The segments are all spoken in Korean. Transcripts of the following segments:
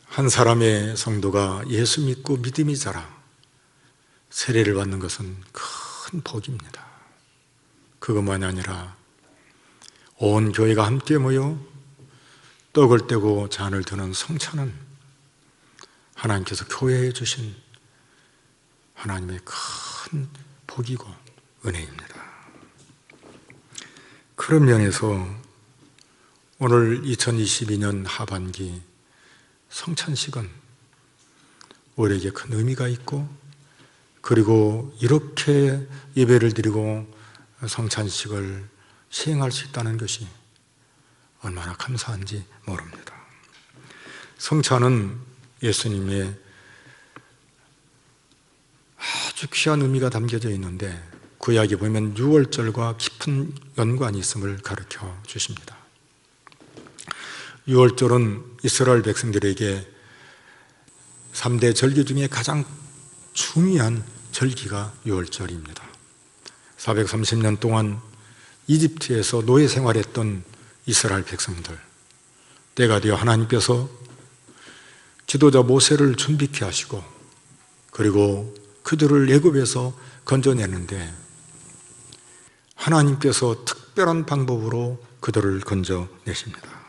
한 사람의 성도가 예수 믿고 믿음이 자라 세례를 받는 것은 큰 복입니다. 그것만이 아니라 온 교회가 함께 모여 떡을 떼고 잔을 드는 성찬은 하나님께서 교회에 주신 하나님의 큰 복이고 은혜입니다. 그런 면에서 오늘 2022년 하반기 성찬식은 우리에게 큰 의미가 있고, 그리고 이렇게 예배를 드리고 성찬식을 시행할 수 있다는 것이 얼마나 감사한지 모릅니다. 성찬은 예수님의 아주 귀한 의미가 담겨져 있는데, 구약에 보면 유월절과 깊은 연관이 있음을 가르쳐 주십니다. 유월절은 이스라엘 백성들에게 3대 절기 중에 가장 중요한 절기가 유월절입니다. 430년 동안 이집트에서 노예 생활했던 이스라엘 백성들, 때가 되어 하나님께서 지도자 모세를 준비케 하시고 그리고 그들을 애굽에서 건져내는데, 하나님께서 특별한 방법으로 그들을 건져내십니다.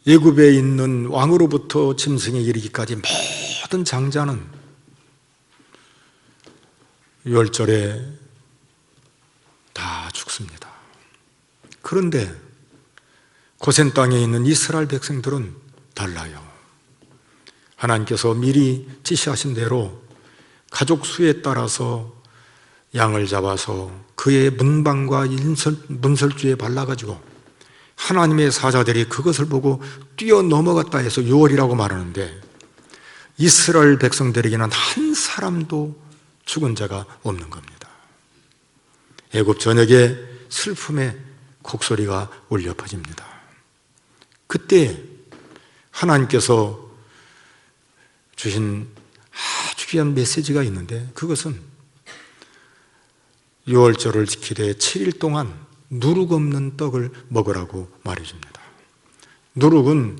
애굽에 있는 왕으로부터 짐승에 이르기까지 모든 장자는 유월절에 다 죽습니다. 그런데 고센 땅에 있는 이스라엘 백성들은 달라요. 하나님께서 미리 지시하신 대로 가족 수에 따라서 양을 잡아서 그의 문방과 문설주에 발라가지고 하나님의 사자들이 그것을 보고 뛰어넘어갔다 해서 유월이라고 말하는데, 이스라엘 백성들에게는 한 사람도 죽은 자가 없는 겁니다. 애굽 전역에 슬픔의 곡소리가 울려 퍼집니다. 그때 하나님께서 주신 아주 귀한 메시지가 있는데, 그것은 유월절을 지키되 7일 동안 누룩 없는 떡을 먹으라고 말해줍니다. 누룩은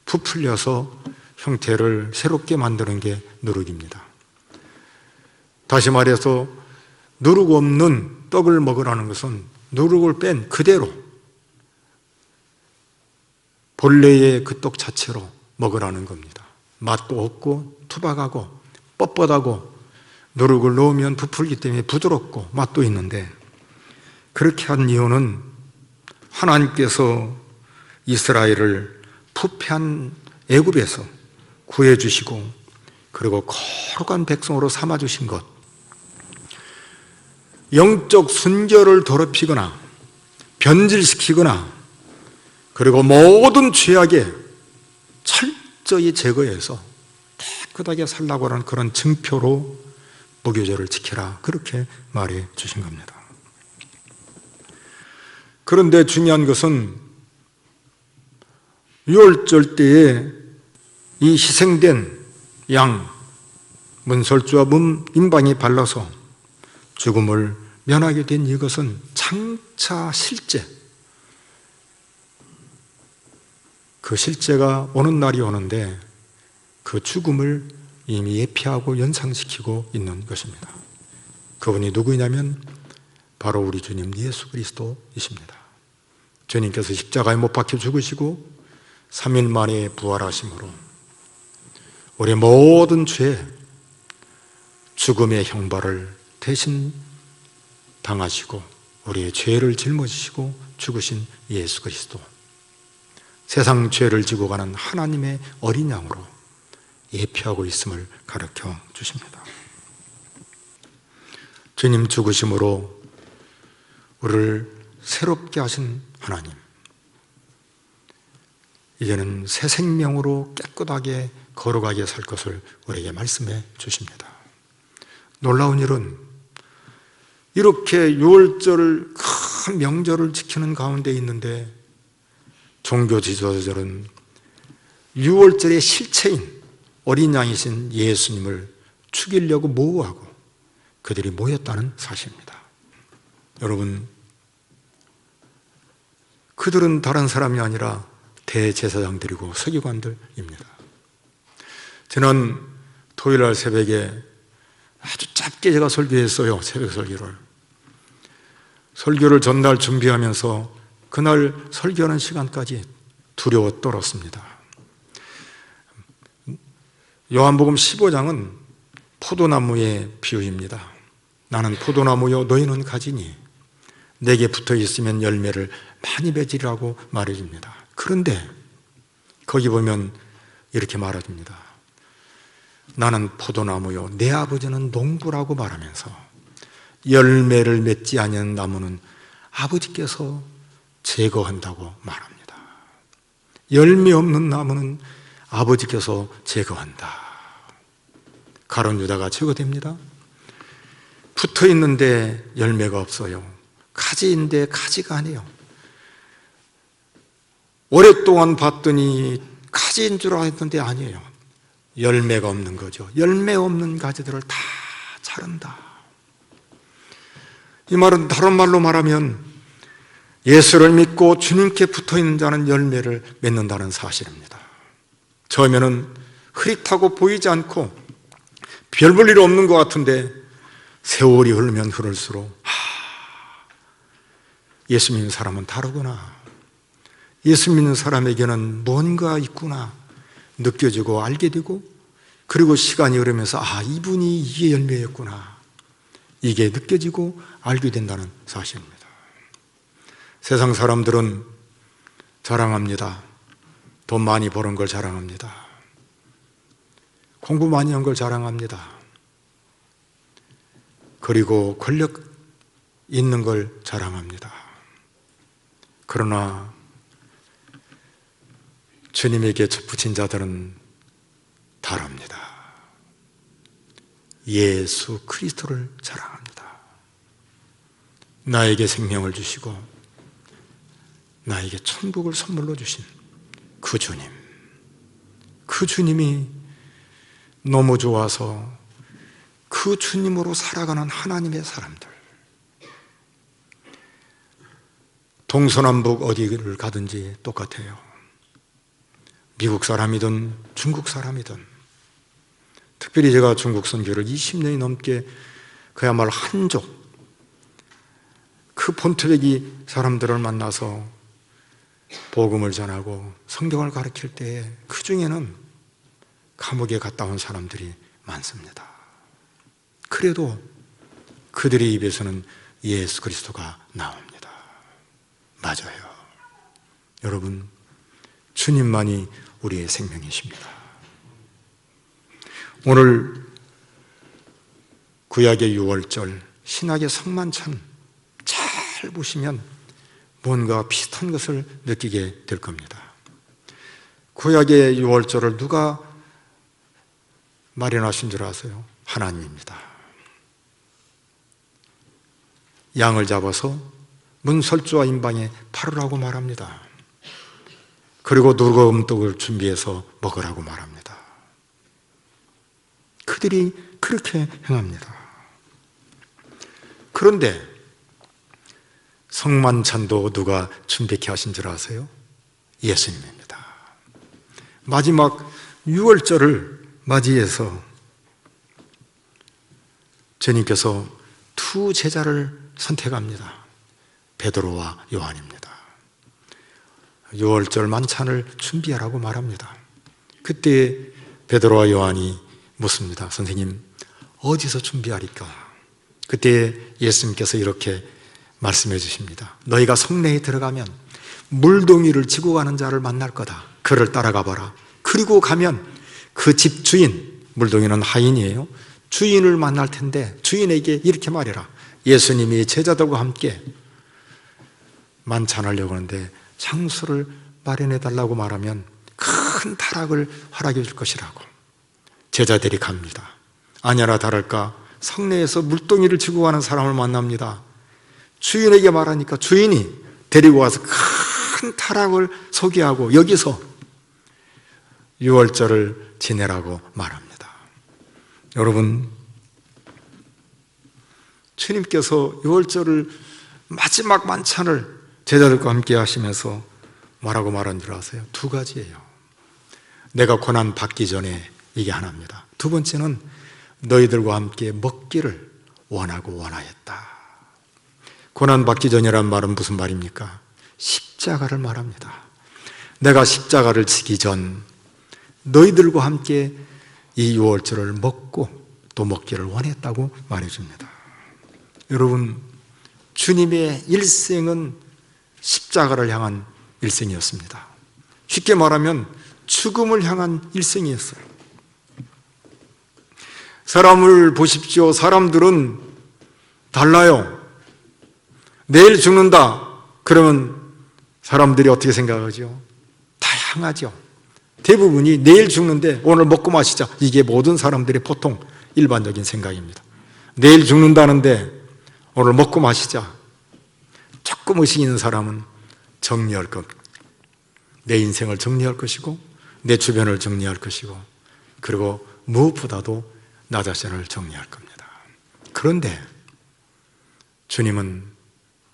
부풀려서 형태를 새롭게 만드는 게 누룩입니다. 다시 말해서 누룩 없는 떡을 먹으라는 것은 누룩을 뺀 그대로 본래의 그 떡 자체로 먹으라는 겁니다. 맛도 없고 투박하고 뻣뻣하고, 누룩을 넣으면 부풀기 때문에 부드럽고 맛도 있는데, 그렇게 한 이유는 하나님께서 이스라엘을 부패한 애굽에서 구해주시고 그리고 거룩한 백성으로 삼아주신 것, 영적 순결을 더럽히거나 변질시키거나 그리고 모든 죄악에 철저히 제거해서 깨끗하게 살라고 하는 그런 증표로 무교절을 지켜라, 그렇게 말해 주신 겁니다. 그런데 중요한 것은 유월절 때에 이 희생된 양, 문설주와 인방이 발라서 죽음을 면하게 된 이것은 장차 실제, 그 실제가 오는 날이 오는데 그 죽음을 이미 예피하고 연상시키고 있는 것입니다. 그분이 누구냐면 바로 우리 주님 예수 그리스도이십니다. 주님께서 십자가에 못 박혀 죽으시고 3일 만에 부활하심으로 우리의 모든 죄, 죽음의 형벌을 대신 당하시고 우리의 죄를 짊어지시고 죽으신 예수 그리스도, 세상 죄를 지고 가는 하나님의 어린 양으로 예표하고 있음을 가르쳐 주십니다. 주님 죽으심으로 우리를 새롭게 하신 하나님, 이제는 새 생명으로 깨끗하게 거룩하게 살 것을 우리에게 말씀해 주십니다. 놀라운 일은 이렇게 유월절을, 큰 명절을 지키는 가운데 있는데 종교 지도자들은 유월절의 실체인 어린 양이신 예수님을 죽이려고 모호하고 그들이 모였다는 사실입니다. 여러분, 그들은 다른 사람이 아니라 대제사장들이고 서기관들입니다. 저는 토요일날 새벽에 아주 짧게 제가 설교했어요. 새벽 설교를 전날 준비하면서 그날 설교하는 시간까지 두려워 떨었습니다. 요한복음 15장은 포도나무의 비유입니다. 나는 포도나무요 너희는 가지니 내게 붙어 있으면 열매를 많이 맺으리라고 말해줍니다. 그런데 거기 보면 이렇게 말해줍니다. 나는 포도나무요 내 아버지는 농부라고 말하면서 열매를 맺지 아니하는 나무는 아버지께서 제거한다고 말합니다. 열매 없는 나무는 아버지께서 제거한다. 가룟 유다가 제거됩니다. 붙어 있는데 열매가 없어요. 가지인데 가지가 아니에요. 오랫동안 봤더니 가지인 줄 알았는데 아니에요. 열매가 없는 거죠. 열매 없는 가지들을 다 자른다. 이 말은 다른 말로 말하면 예수를 믿고 주님께 붙어 있는 자는 열매를 맺는다는 사실입니다. 처음에는 흐릿하고 보이지 않고 별 볼 일 없는 것 같은데 세월이 흐르면 흐를수록 예수 믿는 사람은 다르구나. 예수 믿는 사람에게는 뭔가 있구나 느껴지고 알게 되고, 그리고 시간이 흐르면서 이분이 이게 열매였구나 이게 느껴지고 알게 된다는 사실입니다. 세상 사람들은 자랑합니다. 돈 많이 버는 걸 자랑합니다. 공부 많이 한 걸 자랑합니다. 그리고 권력 있는 걸 자랑합니다. 그러나 주님에게 붙인 자들은 다릅니다. 예수 그리스도를 자랑합니다. 나에게 생명을 주시고 나에게 천국을 선물로 주신 그 주님, 그 주님이 너무 좋아서 그 주님으로 살아가는 하나님의 사람들, 동서남북 어디를 가든지 똑같아요. 미국 사람이든 중국 사람이든, 특별히 제가 중국 선교를 20년이 넘게 그야말로 한족, 그 본토배기 사람들을 만나서 복음을 전하고 성경을 가르칠 때에 그 중에는 감옥에 갔다 온 사람들이 많습니다. 그래도 그들의 입에서는 예수 그리스도가 나옵니다. 맞아요. 여러분, 주님만이 우리의 생명이십니다. 오늘 구약의 유월절, 신약의 성만찬 잘 보시면 뭔가 비슷한 것을 느끼게 될 겁니다. 구약의 유월절을 누가 마련하신 줄 아세요? 하나님입니다. 양을 잡아서 문설주와 임방에 팔으라고 말합니다. 그리고 누룩 떡을 준비해서 먹으라고 말합니다. 그들이 그렇게 행합니다. 그런데 성만찬도 누가 준비케 하신 줄 아세요? 예수님입니다. 마지막 유월절을 맞이해서 주님께서 두 제자를 선택합니다. 베드로와 요한입니다. 유월절 만찬을 준비하라고 말합니다. 그때 베드로와 요한이 묻습니다. 선생님, 어디서 준비하리까? 그때 예수님께서 이렇게 말씀해 주십니다. 너희가 성내에 들어가면 물동이를 지고 가는 자를 만날 거다. 그를 따라가 봐라. 그리고 가면 그 집 주인, 물동이는 하인이에요. 주인을 만날 텐데 주인에게 이렇게 말해라. 예수님이 제자들과 함께 만찬하려고 하는데 장소를 마련해 달라고 말하면 큰 타락을 허락해 줄 것이라고. 제자들이 갑니다. 아니나 다를까 성내에서 물동이를 지고 가는 사람을 만납니다. 주인에게 말하니까 주인이 데리고 와서 큰 타락을 소개하고 여기서 유월절을 지내라고 말합니다. 여러분, 주님께서 유월절을 마지막 만찬을 제자들과 함께 하시면서 뭐라고 말한 줄 아세요? 두 가지예요. 내가 고난 받기 전에 이게 하나입니다. 두 번째는 너희들과 함께 먹기를 원하고 원하였다. 고난 받기 전이란 말은 무슨 말입니까? 십자가를 말합니다. 내가 십자가를 지기 전 너희들과 함께 이 유월절을 먹고 또 먹기를 원했다고 말해줍니다. 여러분, 주님의 일생은 십자가를 향한 일생이었습니다. 쉽게 말하면 죽음을 향한 일생이었어요. 사람을 보십시오. 사람들은 달라요. 내일 죽는다 그러면 사람들이 어떻게 생각하죠? 다양하죠. 대부분이 내일 죽는데 오늘 먹고 마시자, 이게 모든 사람들의 보통 일반적인 생각입니다. 내일 죽는다는데 오늘 먹고 마시자. 조금 의식 있는 사람은 정리할 것, 내 인생을 정리할 것이고 내 주변을 정리할 것이고, 그리고 무엇보다도 나 자신을 정리할 겁니다. 그런데 주님은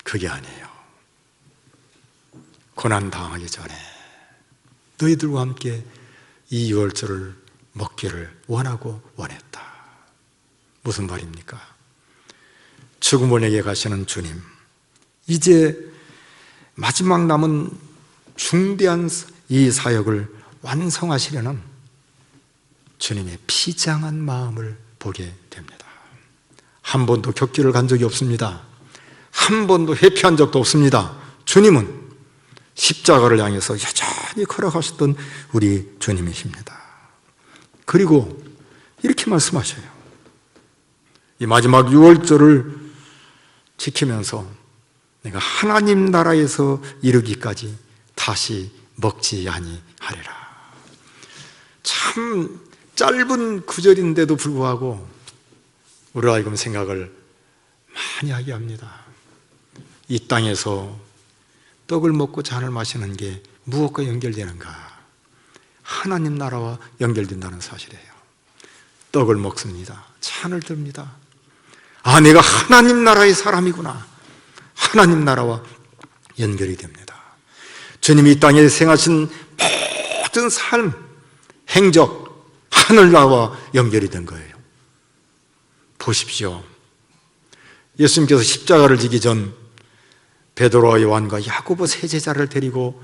그게 아니에요. 고난 당하기 전에 너희들과 함께 이 유월절을 먹기를 원하고 원했다. 무슨 말입니까? 죽음을 내게 가시는 주님, 이제 마지막 남은 중대한 이 사역을 완성하시려는 주님의 비장한 마음을 보게 됩니다. 한 번도 격기를 간 적이 없습니다. 한 번도 회피한 적도 없습니다. 주님은 십자가를 향해서 여전히 걸어가셨던 우리 주님이십니다. 그리고 이렇게 말씀하셔요. 이 마지막 유월절을 지키면서 내가 하나님 나라에서 이르기까지 다시 먹지 아니하리라. 참 짧은 구절인데도 불구하고 우리가 지금 생각을 많이 하게 합니다. 이 땅에서 떡을 먹고 잔을 마시는 게 무엇과 연결되는가? 하나님 나라와 연결된다는 사실이에요. 떡을 먹습니다. 잔을 듭니다. 아, 내가 하나님 나라의 사람이구나. 하나님 나라와 연결이 됩니다. 주님이 이 땅에 생하신 모든 삶, 행적, 하늘나라와 연결이 된 거예요. 보십시오. 예수님께서 십자가를 지기 전 베드로와 요한과 야고보 세 제자를 데리고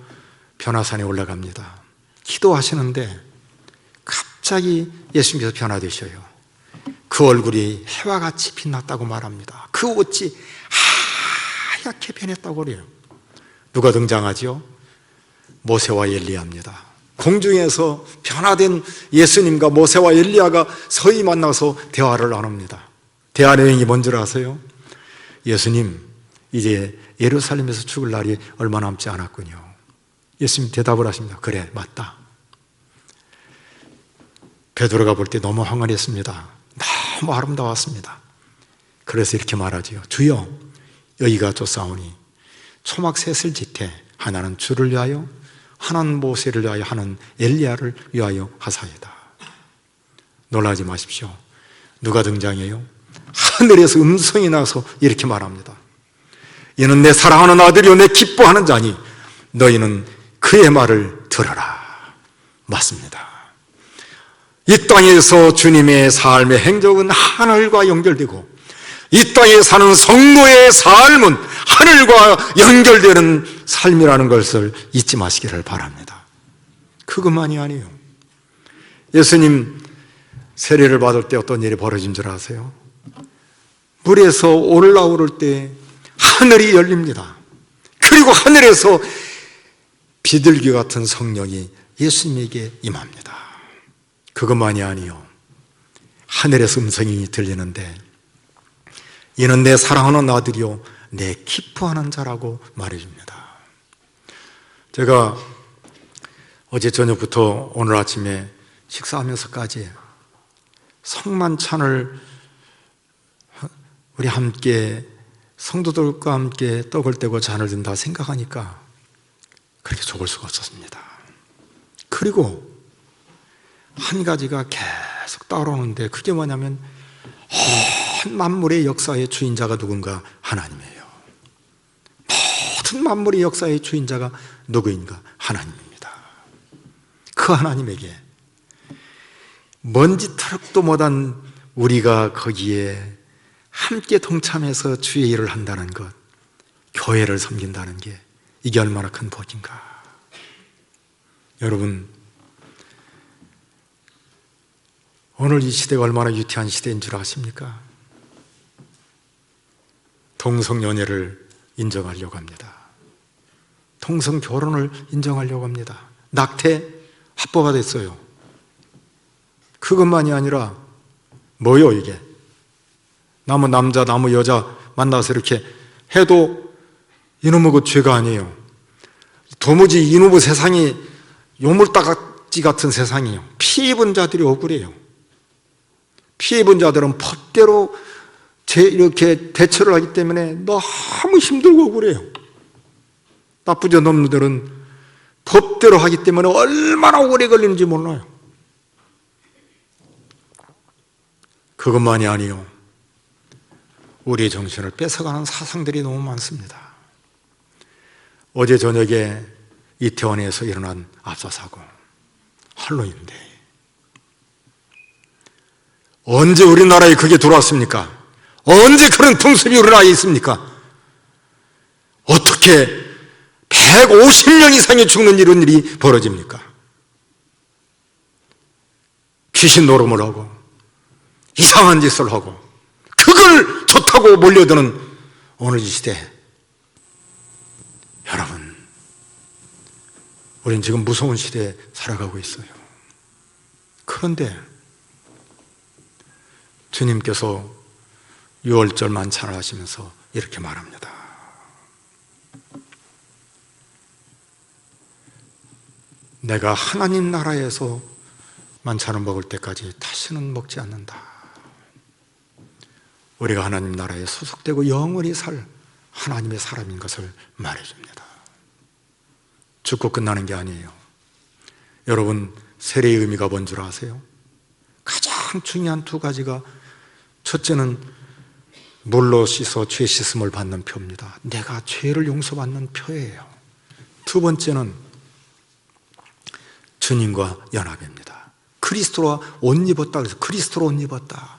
변화산에 올라갑니다. 기도하시는데 갑자기 예수님께서 변화되셔요. 그 얼굴이 해와 같이 빛났다고 말합니다. 그 옷이 하얗게 변했다고 그래요. 누가 등장하죠? 모세와 엘리야입니다. 공중에서 변화된 예수님과 모세와 엘리야가 서히 만나서 대화를 나눕니다. 대화 내용이 뭔지 아세요? 예수님, 이제 예루살렘에서 죽을 날이 얼마 남지 않았군요. 예수님 대답을 하십니다. 그래, 맞다. 베드로가 볼 때 너무 황홀했습니다. 너무 아름다웠습니다. 그래서 이렇게 말하지요. 주여, 여기가 쫓아오니 초막 셋을 짓되 하나는 주를 위하여, 하나는 모세를 위하여, 하나는 엘리야를 위하여 하사이다. 놀라지 마십시오. 누가 등장해요? 하늘에서 음성이 나서 이렇게 말합니다. 이는 내 사랑하는 아들이요 내 기뻐하는 자니 너희는 그의 말을 들어라. 맞습니다. 이 땅에서 주님의 삶의 행적은 하늘과 연결되고, 이 땅에 사는 성도의 삶은 하늘과 연결되는 삶이라는 것을 잊지 마시기를 바랍니다. 그것만이 아니에요. 예수님 세례를 받을 때 어떤 일이 벌어진 줄 아세요? 물에서 올라오를 때 하늘이 열립니다. 그리고 하늘에서 비둘기 같은 성령이 예수님에게 임합니다. 그것만이 아니요, 하늘에서 음성이 들리는데 이는 내 사랑하는 아들이요 내 기뻐하는 자라고 말해줍니다. 제가 어제 저녁부터 오늘 아침에 식사하면서까지 성만찬을 우리 함께 성도들과 함께 떡을 떼고 잔을 든다 생각하니까 그렇게 좋을 수가 없었습니다. 그리고 한 가지가 계속 따라오는데 그게 뭐냐면 온 만물의 역사의 주인자가 누군가? 하나님이에요. 모든 만물의 역사의 주인자가 누구인가? 하나님입니다. 그 하나님에게 먼지 트럭도 못한 우리가 거기에 함께 동참해서 주의 일을 한다는 것, 교회를 섬긴다는 게 이게 얼마나 큰 복인가. 여러분, 오늘 이 시대가 얼마나 유태한 시대인 줄 아십니까? 동성연애를 인정하려고 합니다. 동성결혼을 인정하려고 합니다. 낙태 합법화 됐어요. 그것만이 아니라 뭐요 이게? 남은 남자, 남은 여자 만나서 이렇게 해도 이놈의 그 죄가 아니에요. 도무지 이놈의 세상이 요물딱지 같은 세상이에요. 피해 입은 자들이 억울해요. 피해 입은 자들은 법대로 이렇게 대처를 하기 때문에 너무 힘들고 억울해요. 나쁘지 않은 놈들은 법대로 하기 때문에 얼마나 오래 걸리는지 몰라요. 그것만이 아니요, 우리의 정신을 뺏어가는 사상들이 너무 많습니다. 어제 저녁에 이태원에서 일어난 압사사고, 할로윈데이. 언제 우리나라에 그게 들어왔습니까? 언제 그런 풍습이 우리나라에 있습니까? 어떻게 150명 이상이 죽는 이런 일이 벌어집니까? 귀신 노름을 하고 이상한 짓을 하고 그걸 좋다고 몰려드는 오늘 이 시대. 여러분, 우린 지금 무서운 시대에 살아가고 있어요. 그런데 주님께서 6월절 만찬을 하시면서 이렇게 말합니다. 내가 하나님 나라에서 만찬을 먹을 때까지 다시는 먹지 않는다. 우리가 하나님 나라에 소속되고 영원히 살 하나님의 사람인 것을 말해줍니다. 죽고 끝나는 게 아니에요. 여러분, 세례의 의미가 뭔 줄 아세요? 가장 중요한 두 가지가, 첫째는 물로 씻어 죄 씻음을 받는 표입니다. 내가 죄를 용서받는 표예요. 두 번째는 주님과 연합입니다. 그리스도와 옷 입었다 그래서 그리스도로 옷 입었다.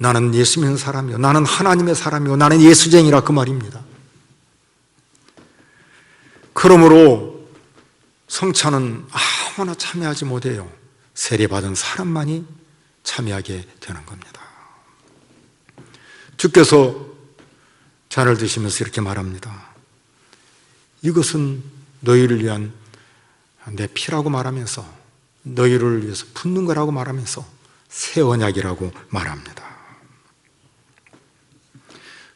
나는 예수 믿는 사람이요, 나는 하나님의 사람이요, 나는 예수쟁이라 그 말입니다. 그러므로 성찬은 아무나 참여하지 못해요. 세례받은 사람만이 참여하게 되는 겁니다. 주께서 잔을 드시면서 이렇게 말합니다. 이것은 너희를 위한 내 피라고 말하면서, 너희를 위해서 붓는 거라고 말하면서 새 언약이라고 말합니다.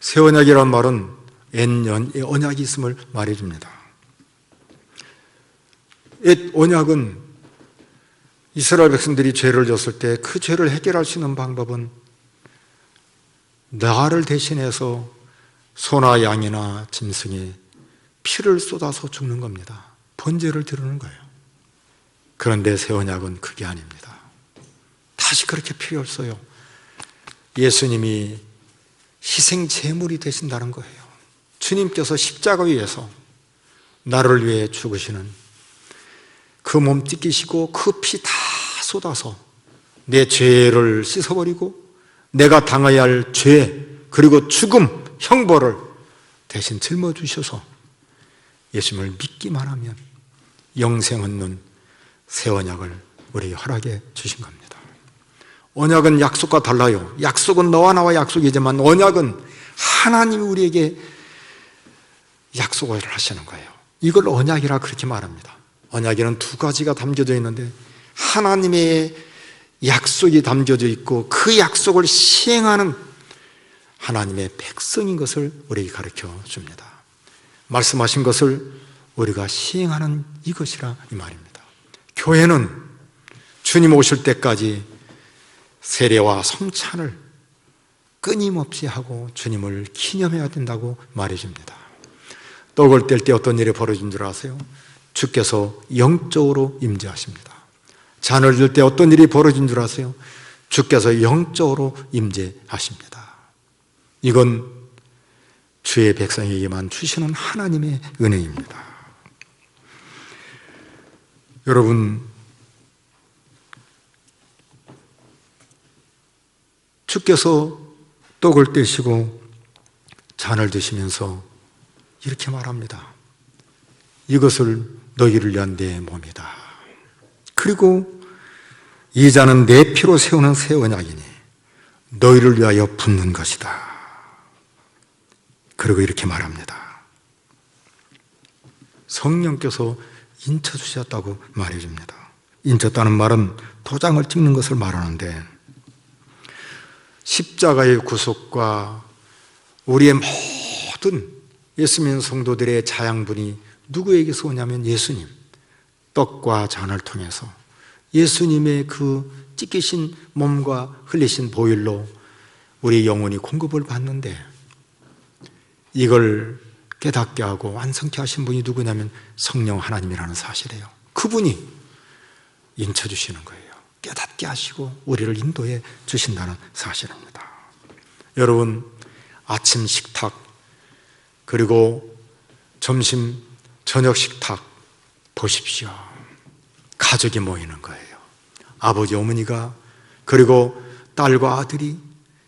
새 언약이란 말은 옛 언약이 있음을 말해줍니다. 옛 언약은 이스라엘 백성들이 죄를 졌을 때 그 죄를 해결할 수 있는 방법은 나를 대신해서 소나 양이나 짐승이 피를 쏟아서 죽는 겁니다. 번제를 드리는 거예요. 그런데 새 언약은 그게 아닙니다. 다시 그렇게 필요 없어요. 예수님이 희생 제물이 되신다는 거예요. 주님께서 십자가 위에서 나를 위해 죽으시는 그 몸 찢기시고 그 피 다 쏟아서 내 죄를 씻어버리고 내가 당해야 할 죄 그리고 죽음, 형벌을 대신 짊어주셔서 예수님을 믿기만 하면 영생 얻는 새 언약을 우리에게 허락해 주신 겁니다. 언약은 약속과 달라요. 약속은 너와 나와 약속이지만 언약은 하나님이 우리에게 약속을 하시는 거예요. 이걸 언약이라 그렇게 말합니다. 언약에는 두 가지가 담겨져 있는데 하나님의 약속이 담겨져 있고 그 약속을 시행하는 하나님의 백성인 것을 우리에게 가르쳐 줍니다. 말씀하신 것을 우리가 시행하는 이것이라 이 말입니다. 교회는 주님 오실 때까지 세례와 성찬을 끊임없이 하고 주님을 기념해야 된다고 말해줍니다. 떡을 뗄 때 어떤 일이 벌어진 줄 아세요? 주께서 영적으로 임재하십니다. 잔을 들 때 어떤 일이 벌어진 줄 아세요? 주께서 영적으로 임재하십니다. 이건 주의 백성에게만 주시는 하나님의 은혜입니다. 여러분, 주께서 떡을 떼시고 잔을 드시면서 이렇게 말합니다. 이것을 너희를 위한 내 몸이다. 그리고 이 잔은 내 피로 세우는 새 언약이니 너희를 위하여 붓는 것이다. 그리고 이렇게 말합니다. 성령께서 인쳐주셨다고 말해줍니다. 인쳤다는 말은 도장을 찍는 것을 말하는데, 십자가의 구속과 우리의 모든 예수 믿는 성도들의 자양분이 누구에게서 오냐면 예수님, 떡과 잔을 통해서 예수님의 그 찢기신 몸과 흘리신 보혈로 우리 영혼이 공급을 받는데, 이걸 깨닫게 하고 완성케 하신 분이 누구냐면 성령 하나님이라는 사실이에요. 그분이 인쳐주시는 거예요. 깨닫게 하시고 우리를 인도해 주신다는 사실입니다. 여러분, 아침 식탁, 그리고 점심, 저녁 식탁 보십시오. 가족이 모이는 거예요. 아버지, 어머니가, 그리고 딸과 아들이,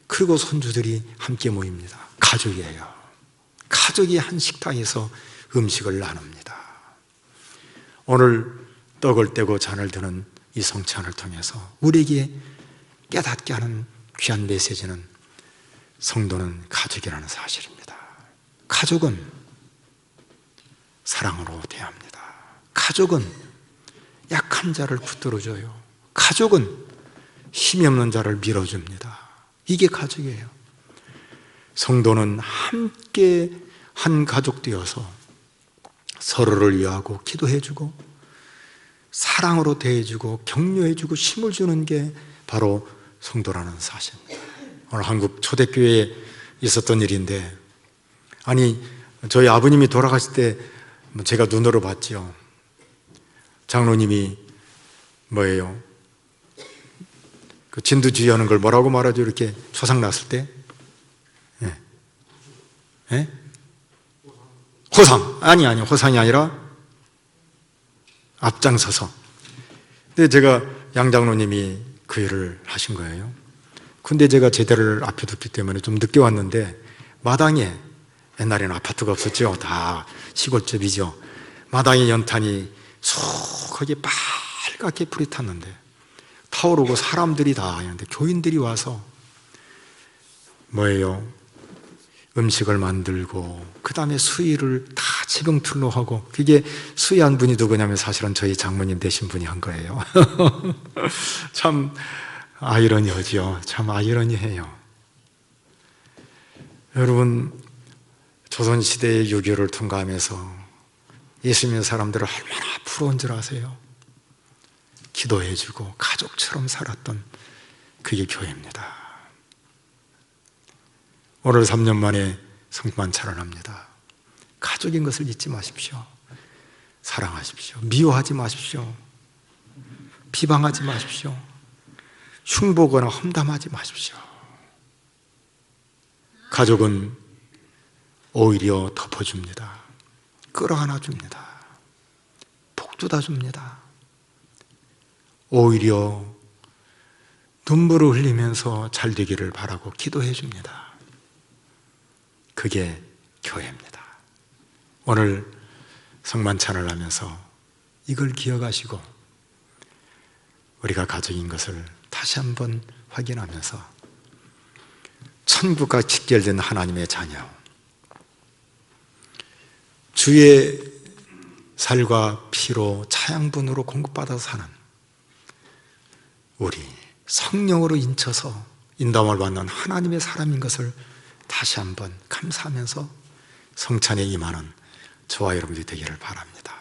그리고 손주들이 함께 모입니다. 가족이에요. 가족이 한 식탁에서 음식을 나눕니다. 오늘 떡을 떼고 잔을 드는 이 성찬을 통해서 우리에게 깨닫게 하는 귀한 메시지는 성도는 가족이라는 사실입니다. 가족은 사랑으로 대합니다. 가족은 약한 자를 붙들어줘요. 가족은 힘이 없는 자를 밀어줍니다. 이게 가족이에요. 성도는 함께 한 가족 되어서 서로를 위하고 기도해주고 사랑으로 대해주고 격려해주고 힘을 주는 게 바로 성도라는 사실입니다. 오늘 한국 초대교회에 있었던 일인데, 아니, 저희 아버님이 돌아가실 때 제가 눈으로 봤죠. 장로님이 뭐예요? 그 진두지휘하는 걸 뭐라고 말하죠? 이렇게 초상 났을 때? 예. 예? 호상. 아니, 호상이 아니라 앞장서서. 근데 제가 양장로님이 그 일을 하신 거예요. 근데 제가 제대를 앞에 뒀기 때문에 좀 늦게 왔는데, 마당에, 옛날에는 아파트가 없었죠. 다 시골집이죠. 마당에 연탄이 속하게 빨갛게 불이 탔는데, 타오르고 사람들이 다 있는데, 교인들이 와서 뭐예요? 음식을 만들고 그 다음에 수의를 다 지붕틀로 하고, 그게 수의한 분이 누구냐면 사실은 저희 장모님 되신 분이 한 거예요. 참 아이러니하죠. 참 아이러니해요. 여러분, 조선시대의 유교를 통과하면서 예수 믿는 사람들을 얼마나 부러운 줄 아세요? 기도해주고 가족처럼 살았던 그게 교회입니다. 오늘 3년 만에 성만찬을 합니다. 가족인 것을 잊지 마십시오. 사랑하십시오. 미워하지 마십시오. 비방하지 마십시오. 흉보거나 험담하지 마십시오. 가족은 오히려 덮어줍니다. 끌어안아 줍니다. 복주다 줍니다. 오히려 눈물을 흘리면서 잘 되기를 바라고 기도해 줍니다. 그게 교회입니다. 오늘 성만찬을 하면서 이걸 기억하시고 우리가 가족인 것을 다시 한번 확인하면서 천국과 직결된 하나님의 자녀, 주의 살과 피로 차양분으로 공급받아서 사는 우리 성령으로 인쳐서 인도함을 받는 하나님의 사람인 것을 다시 한번 감사하면서 성찬에 임하는 저와 여러분들이 되기를 바랍니다.